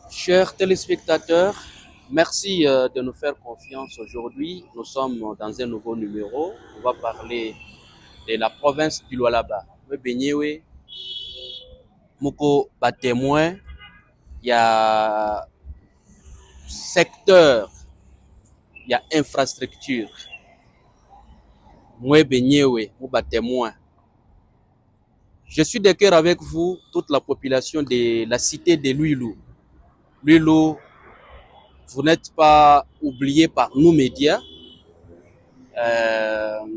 Chers téléspectateurs, merci de nous faire confiance aujourd'hui. Nous sommes dans un nouveau numéro. On va parler de la province du Lualaba. Benyewe, Moko témoin, il y a secteur, il y a infrastructure. Moi Benyewe, Mouba témoin. Je suis de cœur avec vous, toute la population de la cité de Luilou. Luilou, vous n'êtes pas oublié par nous médias,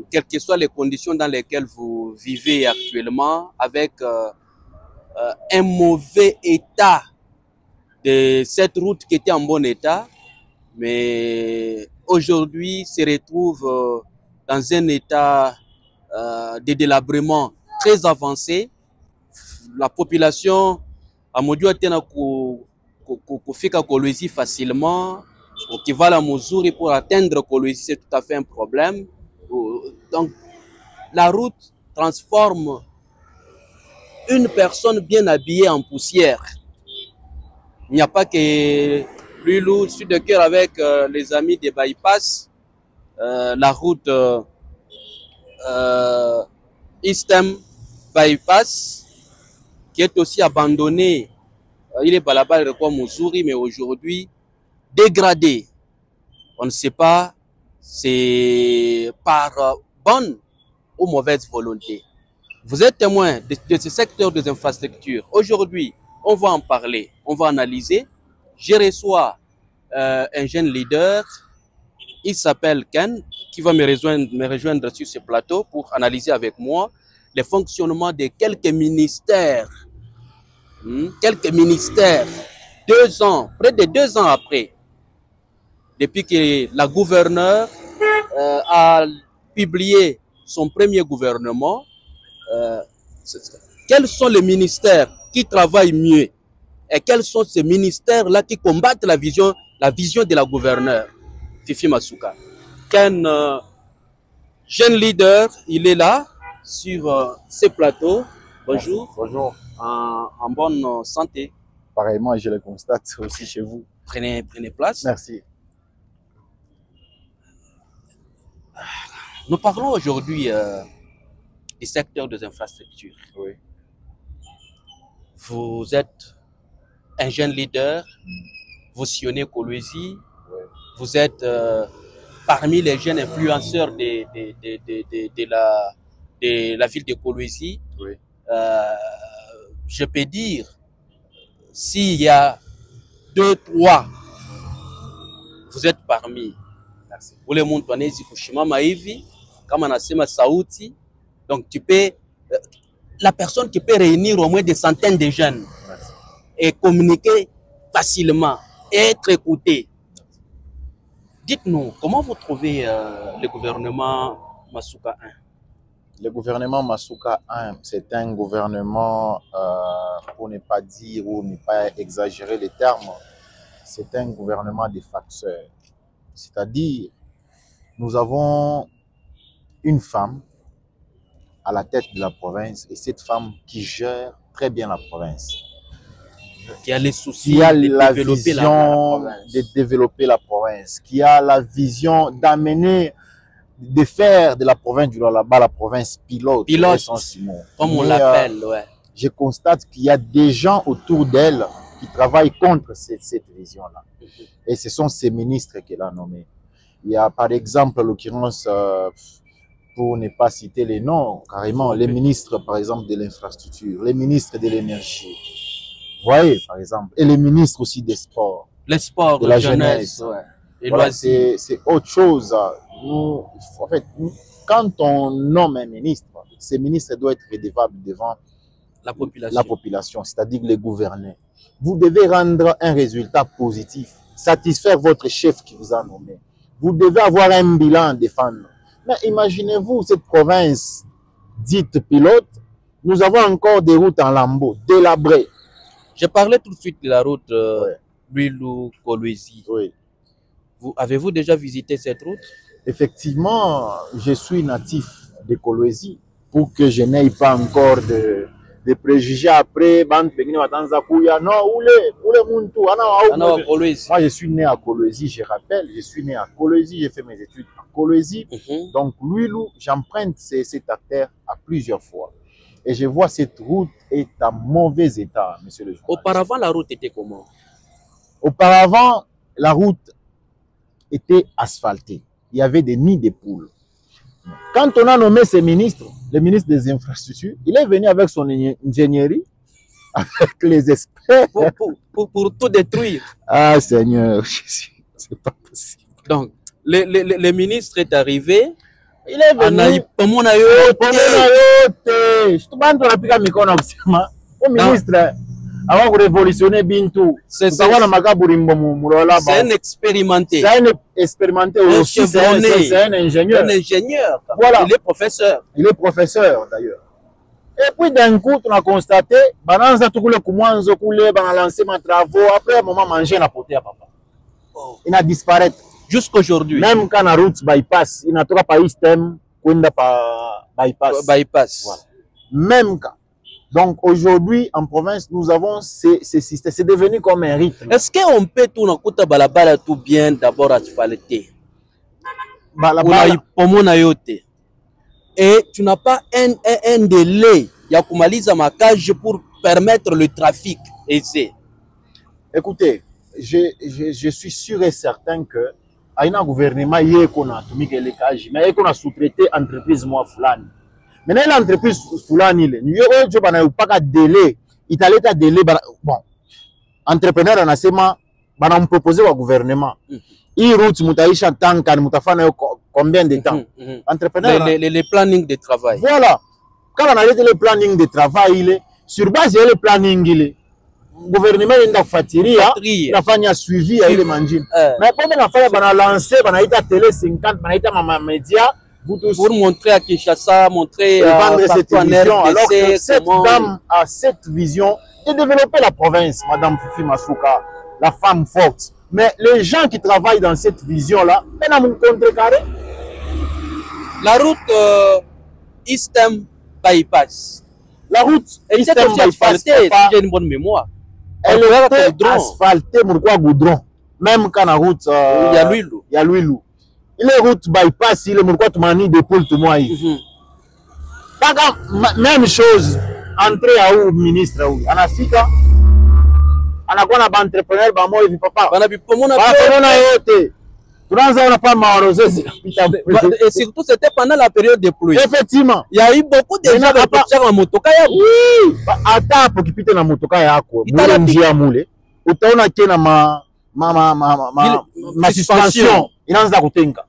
quelles que soient les conditions dans lesquelles vous vivez actuellement, avec un mauvais état de cette route qui était en bon état, mais aujourd'hui se retrouve dans un état de délabrement très avancé. La population a modu atteindre kufika Kolwezi facilement, qui va la mesure pour atteindre Kolwezi, c'est tout à fait un problème. Donc, la route transforme une personne bien habillée en poussière. Il n'y a pas que Lulou, je suis de cœur avec les amis des bypass, la route Eastern Bypass, qui est aussi abandonnée. Il est balabal de quoi Mouzouri, mais aujourd'hui dégradé. On ne sait pas, c'est par bonne ou mauvaise volonté. Vous êtes témoin de ce secteur des infrastructures. Aujourd'hui, on va en parler, on va analyser. Je reçois un jeune leader, il s'appelle Ken, qui va me rejoindre sur ce plateau pour analyser avec moi le fonctionnement de quelques ministères. Quelques ministères, 2 ans, près de 2 ans après, depuis que la gouverneure a publié son premier gouvernement, quels sont les ministères qui travaillent mieux et quels sont ces ministères-là qui combattent la vision de la gouverneure, Fifi Masuka. Qu'un jeune leader, il est là sur ce plateau. Bonjour. Merci. Bonjour. En bonne santé. Pareillement, je le constate aussi chez vous. Prenez place. Merci. Nous parlons aujourd'hui du secteur des infrastructures. Oui. Vous êtes un jeune leader, vous sillonnez Kolwezi, Oui. vous êtes parmi les jeunes influenceurs de la ville de Kolwezi. Oui. Je peux dire, s'il y a 2, 3, vous êtes parmi. Merci. Ule muntu anaweza kushimama hivi kama anasema sauti, donc tu peux la personne qui peut réunir au moins des centaines de jeunes. Merci. Et communiquer facilement et être écouté. Dites-nous, comment vous trouvez le gouvernement Masuka 1? Le gouvernement Masuka 1, c'est un gouvernement, pour ne pas dire ou ne pas exagérer les termes, c'est un gouvernement des facteurs. C'est-à-dire, nous avons une femme à la tête de la province et cette femme qui gère très bien la province. Qui a les soucis qui a de la développer vision province. de développer la province, qui a la vision d'amener, de faire de la province du Lualaba la province pilote. Comme on l'appelle, ouais. Je constate qu'il y a des gens autour d'elle qui travaillent contre cette vision-là. Et ce sont ces ministres qu'elle a nommés. Il y a par exemple, à l'occurrence, pour ne pas citer les noms, carrément, les ministres, par exemple, de l'infrastructure, les ministres de l'énergie. Vous voyez, par exemple, et les ministres aussi des sports. Les sports, de la jeunesse. Ouais. Et voilà, c'est autre chose. Nous, en fait, quand on nomme un ministre, ce ministre doit être redevable devant la population, c'est-à-dire les gouverneurs. Vous devez rendre un résultat positif, satisfaire votre chef qui vous a nommé. Vous devez avoir un bilan à défendre. Mais imaginez-vous cette province dite pilote, nous avons encore des routes en lambeaux, délabrées. Je parlais tout de suite de la route Ouais. Luilou-Kolwezi. Oui. Avez-vous déjà visité cette route? Effectivement, je suis natif de Kolwezi. Pour que je n'aie pas encore des préjugés après, bande pengine watanza kuya. Non, oule muntu, moi je suis né à Kolwezi, je rappelle, je suis né à Kolwezi, j'ai fait mes études à Kolwezi. Donc Louilou, j'emprunte cet artère à plusieurs fois. Et je vois cette route est en mauvais état, monsieur le journaliste. Auparavant, la route était comment? Auparavant, la route était asphaltée. Il y avait des nids de poules. Quand on a nommé ce ministre, le ministre des Infrastructures, il est venu avec son ingénierie, avec les experts. Pour tout détruire. Ah Seigneur, c'est pas possible. Donc, le ministre est arrivé. Il est venu. Au ministre, avant de révolutionner Bintou, c'est un expérimenté. C'est un expérimenté aussi. C'est un ingénieur. Un ingénieur. Voilà. Il est professeur. Il est professeur d'ailleurs. Et puis d'un coup, on a constaté, on a lancé mes travaux. Après, un moment, manger n'a pas papa. Il a disparu. Jusqu'aujourd'hui. Même quand la route bypass, il n'a pas eu système bypass. Bypass. Voilà. Même cas. Donc aujourd'hui, en province, nous avons ces systèmes. C'est devenu comme un rythme. Est-ce qu'on peut tout bien d'abord asphalté? Et tu n'as pas un délai pour permettre le trafic aisé. Écoutez, je suis sûr et certain que il y a un gouvernement qui a sous-traité l'entreprise moi fulani. Maintenant l'entreprise fulani il n'y a pas de délai. Il y a un délai. Bon, entrepreneur en asema me proposer au gouvernement. Il route mutaisha tanka mutafana combien de temps? Entrepreneur les plannings de travail. Voilà. Quand on a le planning de travail, sur base de le planning le gouvernement a fatiria, il a fait un suivi à il mangine. Mais quand on a fait lancer, on a été à télé 50, on a été à média, vous tous pour montrer à Kinshasa, montrer vendre cette vision. Alors que cette dame a cette vision de développer la province, Madame Fifi Masuka, la femme forte. Mais les gens qui travaillent dans cette vision-là, on a mon contrecarré. La route Eastern Bypass. La route Eastern Bypass, si j'ai une bonne mémoire. Elle était asphaltée, pourquoi goudron? Même quand la route, il y a l'huilou. Il y a l'huilou. Il est route bypass, il est pourquoi tu m'as mis des poules tout moi. Même chose, entrer à où ministre où? En Afrique, on a quoi un entrepreneur, il vit papa. Et surtout, c'était pendant la période de pluie. Effectivement. Il y a eu beaucoup de gens qui partent en motoka. Oui. Attends, pour qu'il na motoka yako. Utaona kena ma suspension. Inaanza kutenga.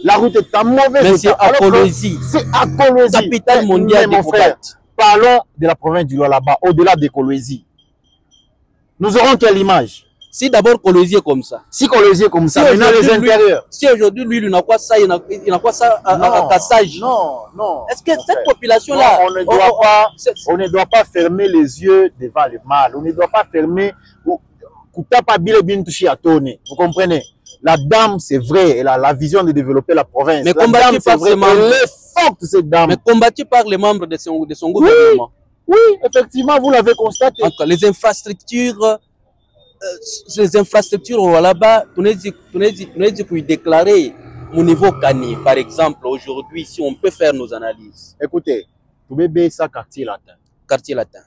La route est en mauvais état. C'est à Kolwezi. C'est à Kolwezi. Capitale mondiale de frère. Parlons de la province du Lualaba, au-delà de Kolwezi. Nous aurons quelle image? Si d'abord Kolwezi est comme ça. Si Kolwezi est comme ça, maintenant les intérieurs. Si aujourd'hui, lui, il n'a quoi ça, il n'a quoi ça à Kassage. Non. Est-ce que cette population-là... On ne doit pas fermer les yeux devant le mal. On ne doit pas fermer... Vous comprenez? La dame, c'est vrai, elle a la vision de développer la province. Mais la dame, c'est vrai, elle est forte, cette dame. Mais combattue par les membres de son gouvernement. Oui, effectivement, vous l'avez constaté. Encore, les infrastructures là-bas, on est pour déclarer mon niveau Kani, par exemple, aujourd'hui, si on peut faire nos analyses. Écoutez, vous bébé ça quartier latin. Quartier latin.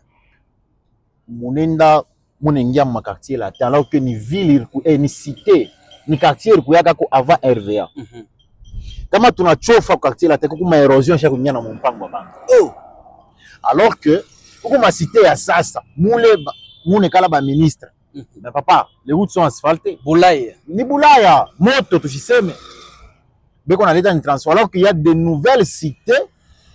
Monenda, monengia ma quartier latin, alors que ni ville, ni cité, ni quartier, avant RVA. Comment tu as chauffé au quartier latin, comme ma érosion, chaque fois, mon pang. Alors que, comme ma cité à Sasa, moune kalaba ministre. Mais papa, les routes sont asphaltées. Boulaye. Ni Boulaya, moto, tu sais, mais qu'on a l'état de transport. Alors qu'il y a de nouvelles cités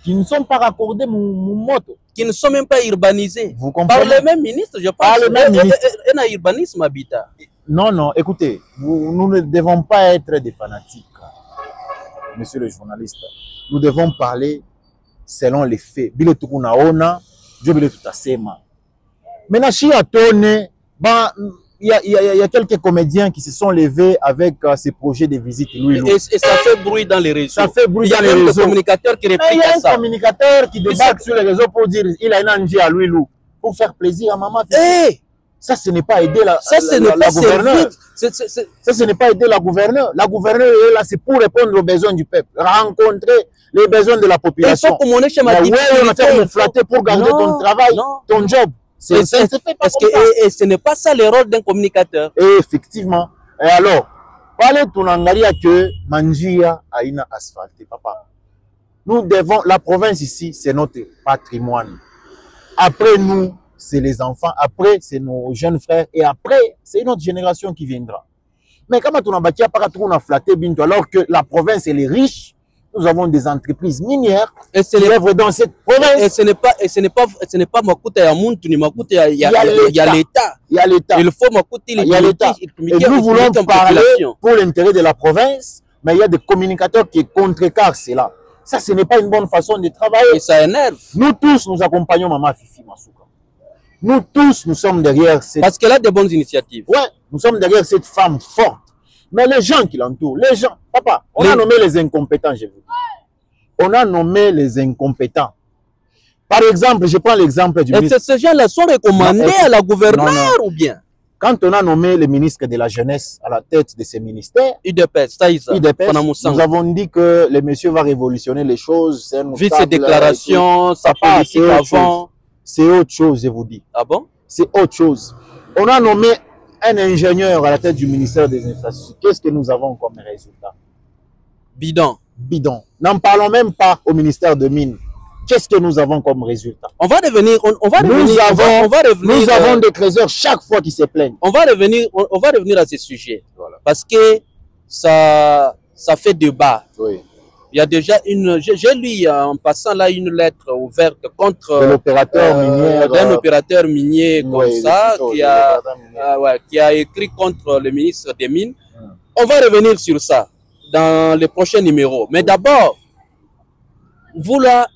qui ne sont pas raccordées mon moto. Qui ne sont même pas urbanisées. Vous comprenez? Par le même ministre, je pense. Par le même ministre. Un urbanisme habitat. Non, écoutez, nous ne devons pas être des fanatiques, monsieur le journaliste. Nous devons parler selon les faits. Bile tukunaona, je bile tutasema. Maintenant, si atone, y a quelques comédiens qui se sont levés avec ces projets de visite. Et ça fait bruit dans les réseaux. Ça fait bruit dans les réseaux. Il y a même des communicateurs qui répliquent à ça. Il y a un communicateur qui débarque sur les réseaux pour dire il a une angie à Louis Lou pour faire plaisir à maman. Hey! Ça, ce n'est pas aider la gouverneure. Ça, ce n'est pas aider la gouverneure. La gouverneure est là, c'est pour répondre aux besoins du peuple, rencontrer les besoins de la population. Il faut commander chez ma on flatter pour garder ton travail, ton job. Et ce n'est pas ça le rôle d'un communicateur. Et effectivement. Et alors, parlez ton angaria que Manjia a une asphaltée, papa. Nous devons, la province ici, c'est notre patrimoine. Après nous, c'est les enfants, après c'est nos jeunes frères, et après c'est une autre génération qui viendra. Mais comment on a bâti on a flatté binto, alors que la province elle est riche, nous avons des entreprises minières qui œuvrent dans cette province. Et ce n'est pas Makuta ya Muntu, ni Makuta ya l'État. Il y a l'État. Il faut Makuta il y a l'État. Et nous voulons parler pour l'intérêt de la province, mais il y a des communicateurs qui contrecarrent cela. Ça, ce n'est pas une bonne façon de travailler. Et ça énerve. Nous tous, nous accompagnons Maman Fifi Masuka. Nous tous, nous sommes derrière cette... Parce qu'elle a de bonnes initiatives. Ouais, nous sommes derrière cette femme forte. Mais les gens qui l'entourent, les gens... Papa, on a nommé les incompétents, je vous dis. On a nommé les incompétents. Par exemple, je prends l'exemple du ministre... Ces gens-là sont recommandés à la gouverneure ou bien? Quand on a nommé le ministre de la Jeunesse à la tête de ces ministères... UDPS, nous avons dit que le monsieur va révolutionner les choses. Vu ses déclarations, sa politique avant... C'est autre chose, je vous dis. Ah bon? C'est autre chose. On a nommé un ingénieur à la tête du ministère des Infrastructures. Qu'est-ce que nous avons comme résultat? Bidon. Bidon. N'en parlons même pas au ministère de Mines. Qu'est-ce que nous avons comme résultat? On va revenir. Nous avons des trésors chaque fois qu'ils se plaignent. On va revenir à ce sujet. Voilà. Parce que ça fait débat. Oui. Il y a déjà une... J'ai lu en passant là une lettre ouverte contre... d'un opérateur minier comme ça, qui a écrit contre le ministre des Mines. On va revenir sur ça dans les prochains numéros. Mais d'abord, vous là,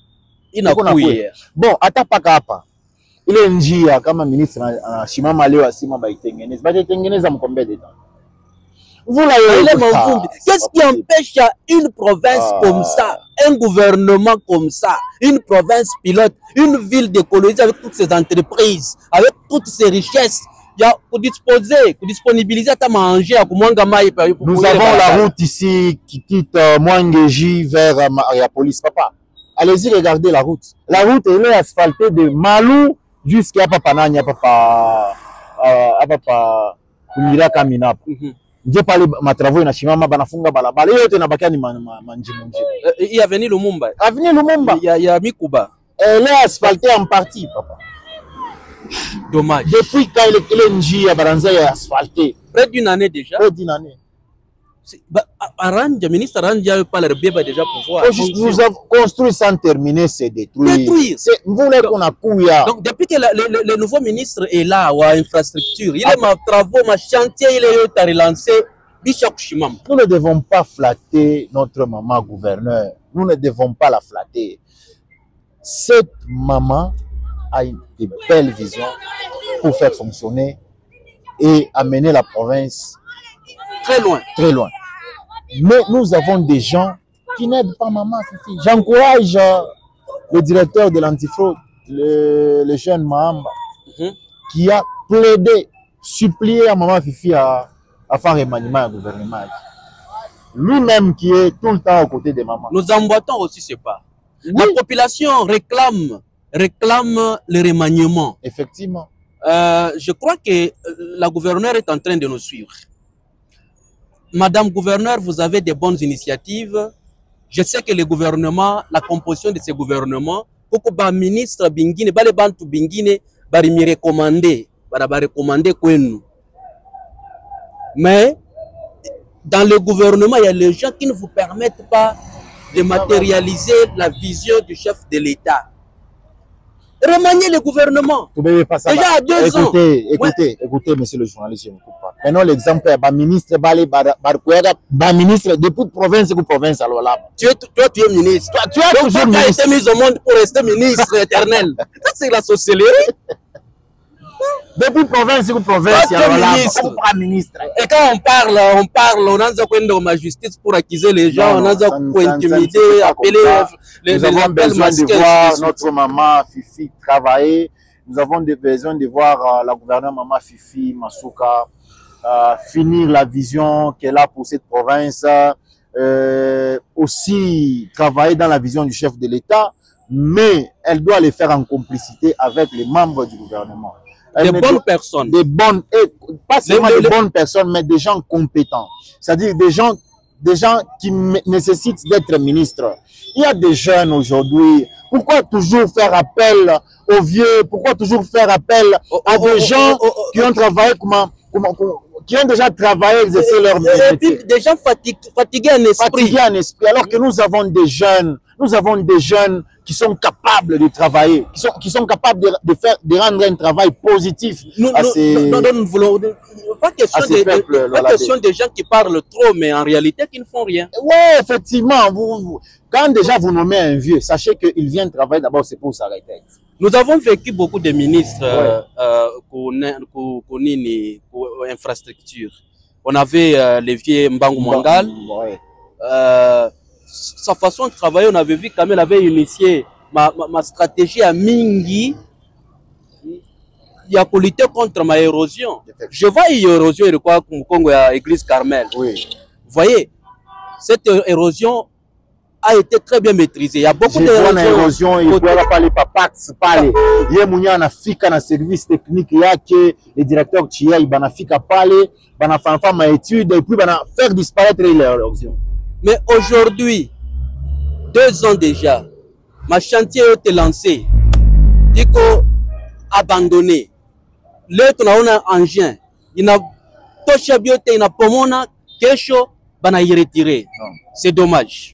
il n'a pas hier. Bon, Atapakapa, il est un comme ministre à Shima Maleo à Sima Baïtengenez. Baïtengenez a combien de temps? Qu'est-ce qui empêche une province comme ça, un gouvernement comme ça, une province pilote, une ville décolonisée avec toutes ses entreprises, avec toutes ses richesses, pour disposer, pour disponibiliser à manger à Koumangamay. Nous avons la route ici qui quitte Mwangeji vers Mariapolis, papa. Allez-y, regardez la route. La route elle est asphaltée de Malou jusqu'à Papananya, Papa Kumira Kamina. Je parle de travaux na Shimama banafunga balabala yote na bakia ni manjimunji. Il y a Avenue Lumumba. Avenue Lumumba. Il y a Mikuba. Elle est asphaltée en partie, papa. Dommage. Depuis quand il est nji à Baranza est asphalté. Près d'une année déjà. Près d'une année. Le ministre Aranja pas le bien déjà pouvoir. Nous avons construit sans terminer, c'est détruire. Vous voulez qu'on a couillé. Donc depuis que le nouveau ministre est là, ou à infrastructure, il est ma travaux, ma chantier, il est relancé. Nous ne devons pas flatter notre maman gouverneur. Nous ne devons pas la flatter. Cette maman a une belle vision pour faire fonctionner et amener la province très loin. Très loin. Mais nous avons des gens qui n'aident pas maman Fifi. J'encourage le directeur de l'antifraude, le jeune Mahamba, qui a plaidé, supplié à maman Fifi à faire remaniement au gouvernement. Lui-même qui est tout le temps aux côtés de maman. Nous emboîtons aussi ce pas. Oui. La population réclame le remaniement. Effectivement. Je crois que la gouverneure est en train de nous suivre. Madame gouverneure, vous avez des bonnes initiatives. Je sais que le gouvernement, la composition de ce gouvernement, beaucoup de ministres bingine, les bantu bingine, bari me recommander, nous. Mais dans le gouvernement, il y a les gens qui ne vous permettent pas de matérialiser la vision du chef de l'État. Remanier le gouvernement. Déjà à 2 ans. Écoutez, monsieur le journaliste, je ne coupe pas. Prenons l'exemple d'un ministre, ministre de toute province ou province. Tu es ministre. Tu as toujours été mis au monde pour rester ministre éternel. Ça, c'est la sorcellerie. Depuis province ou province, il y a ministre. Et quand on a besoin de justice pour accuser les gens, on a besoin d'intimider, appeler les Nous avons besoin de voir notre maman Fifi travailler. Nous avons besoin de voir la gouverneure maman Fifi Masuka finir la vision qu'elle a pour cette province. Aussi travailler dans la vision du chef de l'État, mais elle doit le faire en complicité avec les membres du gouvernement. Des bonnes personnes. Pas seulement des bonnes personnes, mais des gens compétents. C'est-à-dire des gens qui nécessitent d'être ministres. Il y a des jeunes aujourd'hui. Pourquoi toujours faire appel aux vieux? Pourquoi toujours faire appel à des gens qui ont travaillé qui ont déjà travaillé, exercé leur métier? Des gens fatigués en esprit. Alors que nous avons des jeunes qui sont capables de travailler, qui sont capables de rendre un travail positif nous ne voulons pas question des gens qui parlent trop, mais en réalité qui ne font rien. Oui, effectivement. Quand déjà vous nommez un vieux, sachez qu'il vient travailler d'abord, c'est pour s'arrêter. Nous avons vécu beaucoup de ministres infrastructure. On avait les vieux Mbangu Mangal. Sa façon de travailler, on avait vu quand même, elle avait initié ma stratégie à Mingi. Il y a pour lutter contre ma érosion. Je vois une érosion de quoi au Congo à l'église Carmel. Oui. Vous voyez, cette érosion a été très bien maîtrisée. Il y a beaucoup d'érosion. Il ne peut pas les papas parler. Il y a un fika dans service technique. Il y a que les directeurs qui y a, il fika parler, il y a une étude et puis il faire disparaître l'érosion. Mais aujourd'hui, 2 ans déjà, ma chantier a été lancé. Il faut abandonner. Là, on a un engin. Il n'a pas de biote, il n'a pas de kesho, il a retiré. C'est dommage.